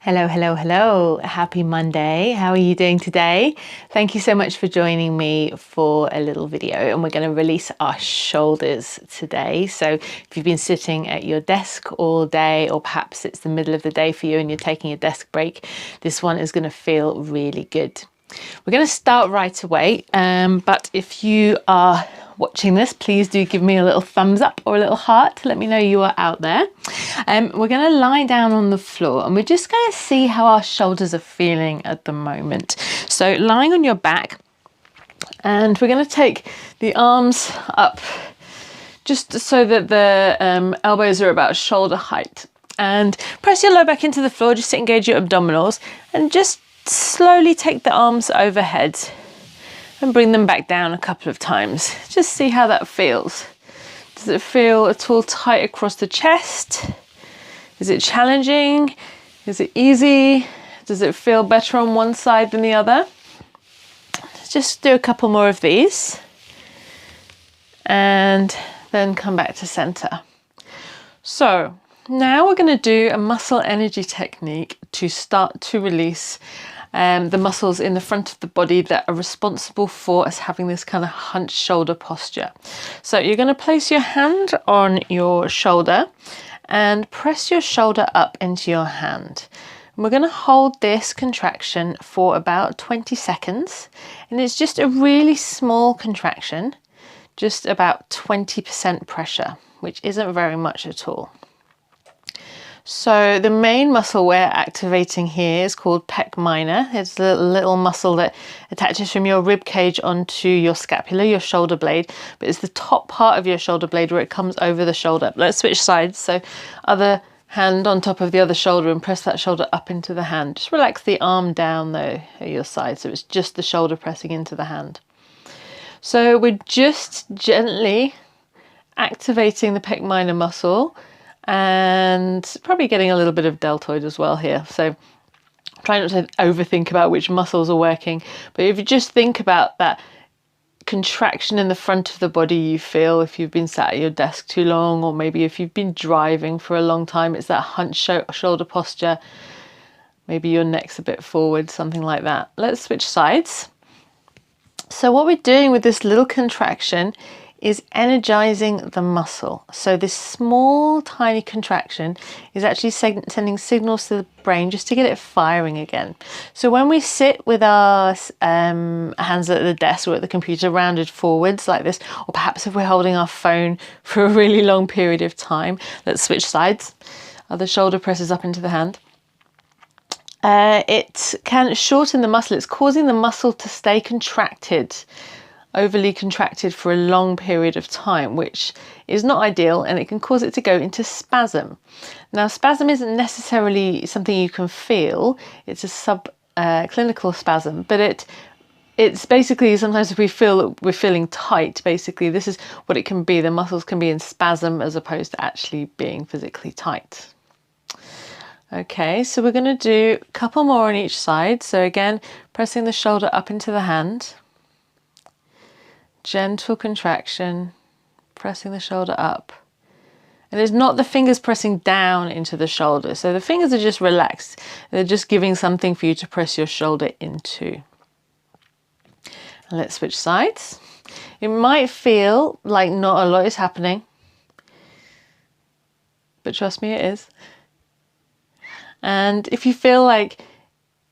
Hello, hello, hello. Happy Monday. How are you doing today? Thank you so much for joining me for a little video, and we're going to release our shoulders today. So if you've been sitting at your desk all day, or perhaps it's the middle of the day for you and you're taking a desk break, this one is going to feel really good. We're going to start right away, but if you are watching this, please do give me a little thumbs up or a little heart to let me know you are out there. We're going to lie down on the floor and we're just going to see how our shoulders are feeling at the moment. So lying on your back, and we're going to take the arms up just so that the elbows are about shoulder height, and press your lower back into the floor just to engage your abdominals, and just slowly take the arms overhead and bring them back down a couple of times. Just see how that feels. Does it feel at all tight across the chest? Is it challenging? Is it easy? Does it feel better on one side than the other? Just do a couple more of these and then come back to center. So now we're going to do a muscle energy technique to start to release the muscles in the front of the body that are responsible for us having this kind of hunched shoulder posture. So you're going to place your hand on your shoulder and press your shoulder up into your hand. And we're going to hold this contraction for about 20 seconds. And it's just a really small contraction, just about 20% pressure, which isn't very much at all. So the main muscle we're activating here is called pec minor. It's a little muscle that attaches from your rib cage onto your scapula, your shoulder blade, but it's the top part of your shoulder blade where it comes over the shoulder. Let's switch sides. So other hand on top of the other shoulder and press that shoulder up into the hand. Just relax the arm down though at your side, so it's just the shoulder pressing into the hand. So we're just gently activating the pec minor muscle, and probably getting a little bit of deltoid as well here. So try not to overthink about which muscles are working, but if you just think about that contraction in the front of the body you feel if you've been sat at your desk too long, or maybe if you've been driving for a long time, it's that hunched shoulder posture. Maybe your neck's a bit forward, something like that. Let's switch sides. So what we're doing with this little contraction is energizing the muscle. So this small tiny contraction is actually sending signals to the brain just to get it firing again. So when we sit with our hands at the desk or at the computer rounded forwards like this, or perhaps if we're holding our phone for a really long period of time, let's switch sides. Other shoulder presses up into the hand. It can shorten the muscle. It's causing the muscle to stay contracted, overly contracted for a long period of time, which is not ideal, and it can cause it to go into spasm. Now, spasm isn't necessarily something you can feel. It's a subclinical spasm, but it's basically, sometimes if we feel that we're feeling tight, basically this is what it can be. The muscles can be in spasm as opposed to actually being physically tight. Okay, so we're going to do a couple more on each side. So again, pressing the shoulder up into the hand. Gentle contraction, pressing the shoulder up. And it's not the fingers pressing down into the shoulder. So the fingers are just relaxed. They're just giving something for you to press your shoulder into. And let's switch sides. It might feel like not a lot is happening, but trust me, it is. And if you feel like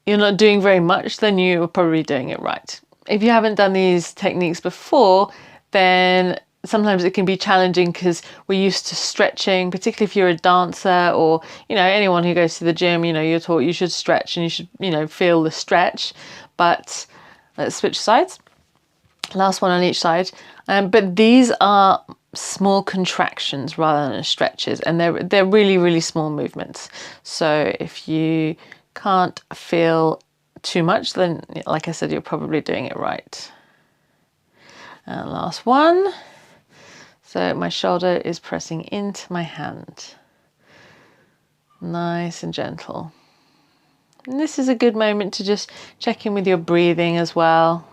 you're not doing very much, then you're probably doing it right. If you haven't done these techniques before, then sometimes it can be challenging because we're used to stretching, particularly if you're a dancer or, anyone who goes to the gym, you're taught you should stretch and you should, feel the stretch. But let's switch sides. Last one on each side. But these are small contractions rather than stretches, and they're really, really small movements. So if you can't feel too much, then like I said, you're probably doing it right. And last one. So my shoulder is pressing into my hand. Nice and gentle. And this is a good moment to just check in with your breathing as well.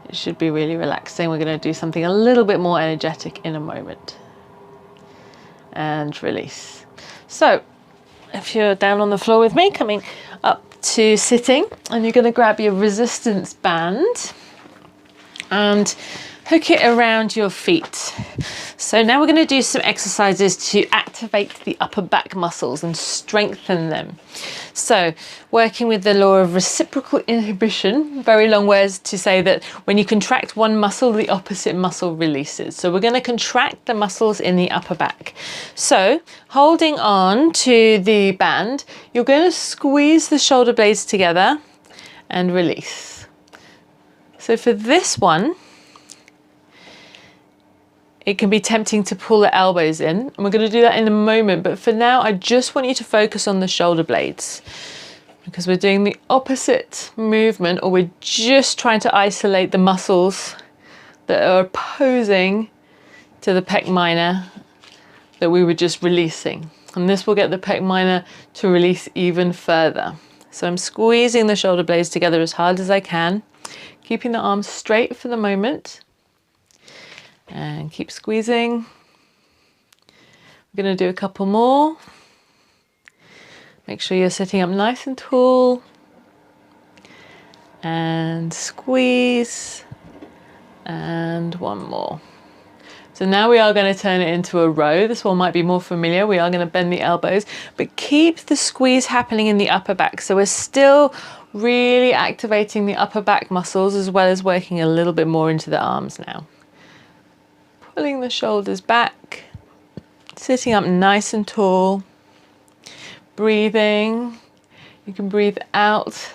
It should be really relaxing. We're going to do something a little bit more energetic in a moment. And release. So if you're down on the floor with me, coming up to sitting, and you're going to grab your resistance band and hook it around your feet. So now we're going to do some exercises to activate the upper back muscles and strengthen them. So working with the law of reciprocal inhibition, very long words to say that when you contract one muscle, the opposite muscle releases. So we're going to contract the muscles in the upper back. So holding on to the band, you're going to squeeze the shoulder blades together and release. So for this one, it can be tempting to pull the elbows in, and we're going to do that in a moment, but for now I just want you to focus on the shoulder blades, because we're doing the opposite movement, or we're just trying to isolate the muscles that are opposing to the pec minor that we were just releasing, and this will get the pec minor to release even further. So I'm squeezing the shoulder blades together as hard as I can, keeping the arms straight for the moment. And keep squeezing. We're going to do a couple more. Make sure you're sitting up nice and tall. And squeeze. And one more. So now we are going to turn it into a row. This one might be more familiar. We are going to bend the elbows, but keep the squeeze happening in the upper back. So we're still really activating the upper back muscles, as well as working a little bit more into the arms now. Pulling the shoulders back, sitting up nice and tall, breathing. You can breathe out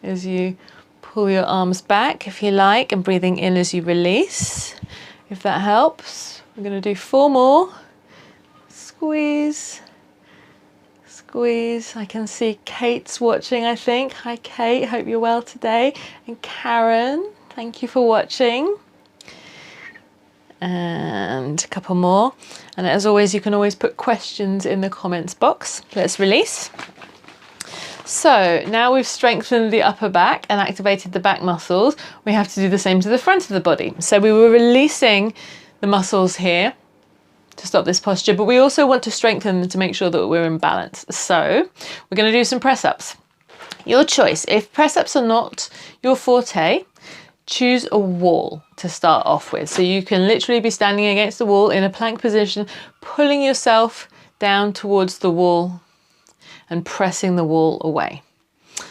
as you pull your arms back if you like, and breathing in as you release, if that helps. We're going to do 4 more. Squeeze, squeeze. I can see Kate's watching, I think. Hi Kate, hope you're well today. And Karen, thank you for watching. And a couple more, and as always you can always put questions in the comments box. Let's release. So now we've strengthened the upper back and activated the back muscles, we have to do the same to the front of the body. So we were releasing the muscles here to stop this posture, but we also want to strengthen them to make sure that we're in balance. So we're going to do some press-ups. Your choice. If press-ups are not your forte, choose a wall to start off with. So you can literally be standing against the wall in a plank position, pulling yourself down towards the wall and pressing the wall away.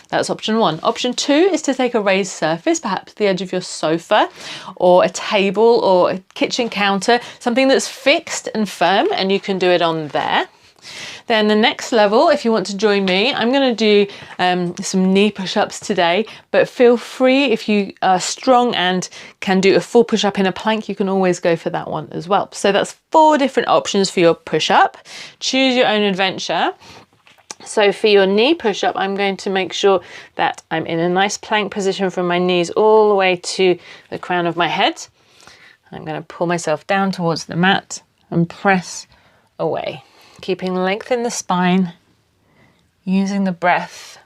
That's option 1. Option 2 is to take a raised surface, perhaps the edge of your sofa or a table or a kitchen counter, something that's fixed and firm, and you can do it on there. Then the next level, if you want to join me, I'm going to do some knee push-ups today, but feel free, if you are strong and can do a full push-up in a plank, you can always go for that one as well. So that's 4 different options for your push-up. Choose your own adventure. So for your knee push-up, I'm going to make sure that I'm in a nice plank position from my knees all the way to the crown of my head. I'm going to pull myself down towards the mat and press away, keeping length in the spine, using the breath,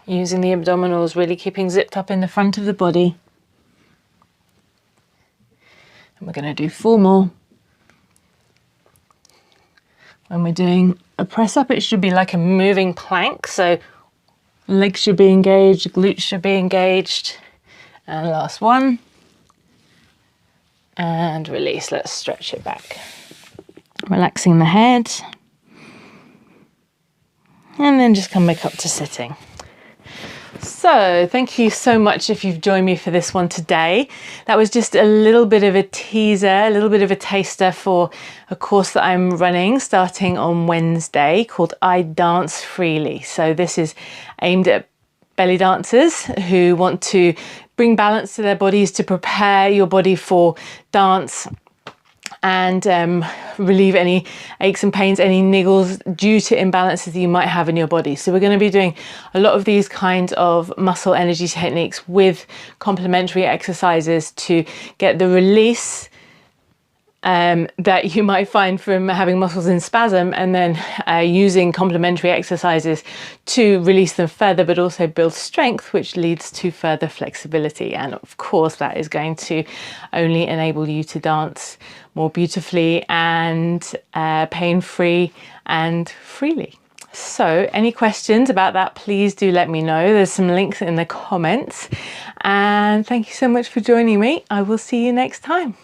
using the abdominals, really keeping zipped up in the front of the body. And we're going to do 4 more. When we're doing a press up, it should be like a moving plank. So legs should be engaged, glutes should be engaged. And last one. And release. Let's stretch it back. Relaxing the head. And then just come back up to sitting. So thank you so much if you've joined me for this one today. That was just a little bit of a teaser, a little bit of a taster for a course that I'm running starting on Wednesday called I Dance Freely. So this is aimed at belly dancers who want to bring balance to their bodies, to prepare your body for dance and relieve any aches and pains, any niggles due to imbalances that you might have in your body. So we're going to be doing a lot of these kinds of muscle energy techniques with complementary exercises to get the release that you might find from having muscles in spasm, and then using complementary exercises to release them further, but also build strength, which leads to further flexibility. And of course, that is going to only enable you to dance more beautifully and pain-free and freely. So any questions about that, please do let me know. There's some links in the comments. And thank you so much for joining me. I will see you next time.